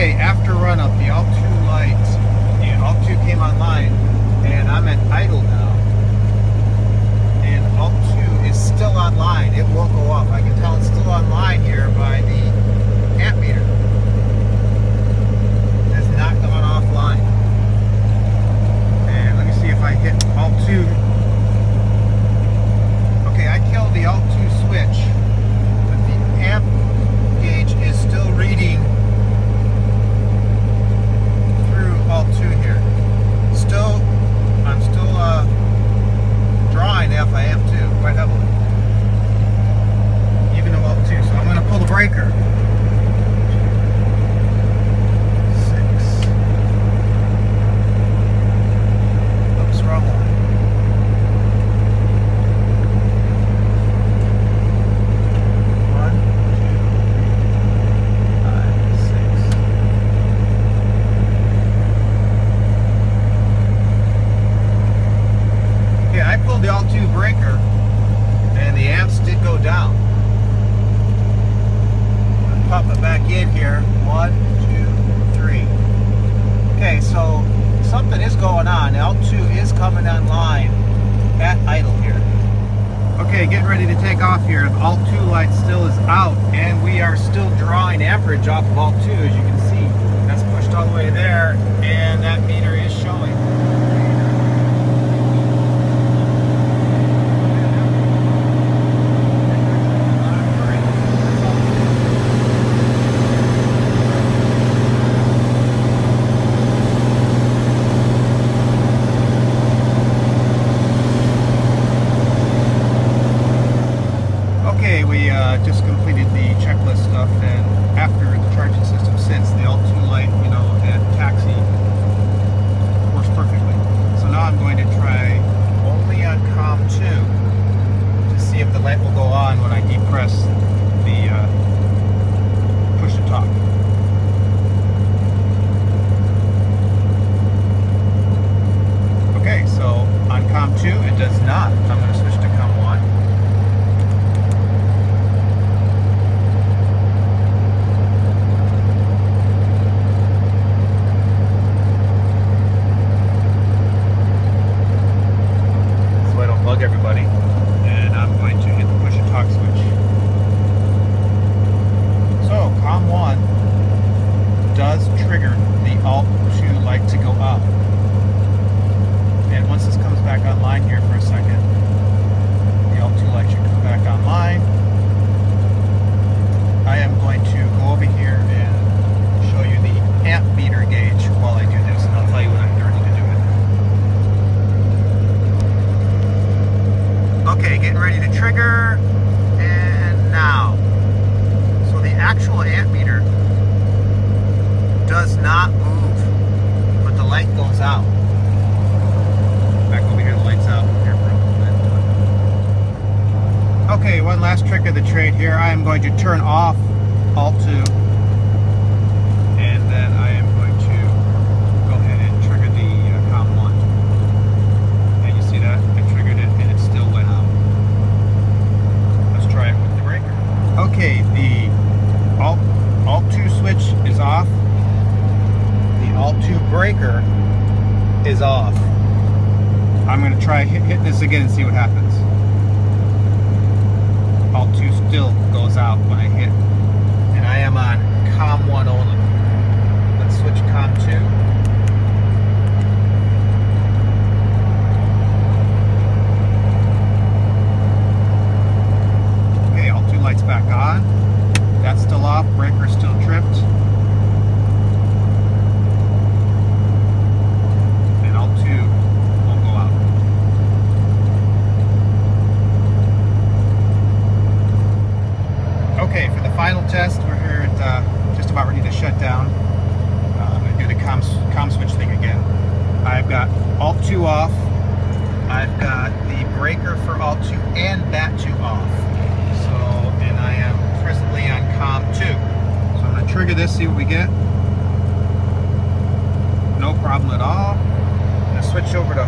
Okay, after run up, the alt2 lights, and alt2 came online, and I'm at idle now. And alt2 is still online. It will go up. I can tell it's still online here by the amp meter. It's not gone offline. And let me see if I hit alt2. Okay, I killed the alt2 switch, but the amp gauge is still reading through alt2 here. I'm still drawing if I have to, quite heavily. Even though alt2, so I'm going to pull the breaker. 6. Oops, wrong one. 1, 2, 3, 5, 6. I pulled the alt2 breaker and the amps did go down. I'll pop it back in here. 1, 2, 3. Okay, so something is going on. The alt2 is coming online at idle here. Okay, getting ready to take off here. The alt2 light still is out and we are still drawing amperage off of alt2, as you can see. That's pushed all the way there and that meter is showing. We just completed the checklist stuff, and after the charging system sits, the alt2 light, at taxi works perfectly. So now I'm going to try only on COM2 to see if the light will go on when I depress the push to talk. Okay, so on COM2 it does not. I'm going to switch to COM1. Everybody, and I'm going to hit the push and talk switch. So COM1 does trigger the alt2 light to go up, and once this comes back online here for a second, the alt2 light should come back online. I am going to go over here and show you the amp meter gauge while I do this, and I'll tell you when I'm ready to do it. Okay, getting ready to trigger, and now. So the actual amp meter does not move, but the light goes out. Back over here, the light's out here for a little bit. Okay, one last trick of the trade here. I am going to turn off alt2, and then I am going to go ahead and trigger the COM1. And you see that? I triggered it, and it still went out. Let's try it with the breaker. Okay, the alt2 switch is off. The alt2 breaker is off. I'm going to try hit this again and see what happens. alt2 still goes out when I hit, and I am on COM1 only. Let's switch COM2. Okay, alt2 light's back on. That's still off. Breaker's still tripped. And alt2 won't go out. Okay, for the final test, we're here at just about ready to shut down. I'm going to do the COM switch thing again. I've got alt2 off. I've got the breaker for alt2 and bat2 off. So, and I am presently on COM2. So I'm going to trigger this, see what we get. No problem at all. I'm going to switch over to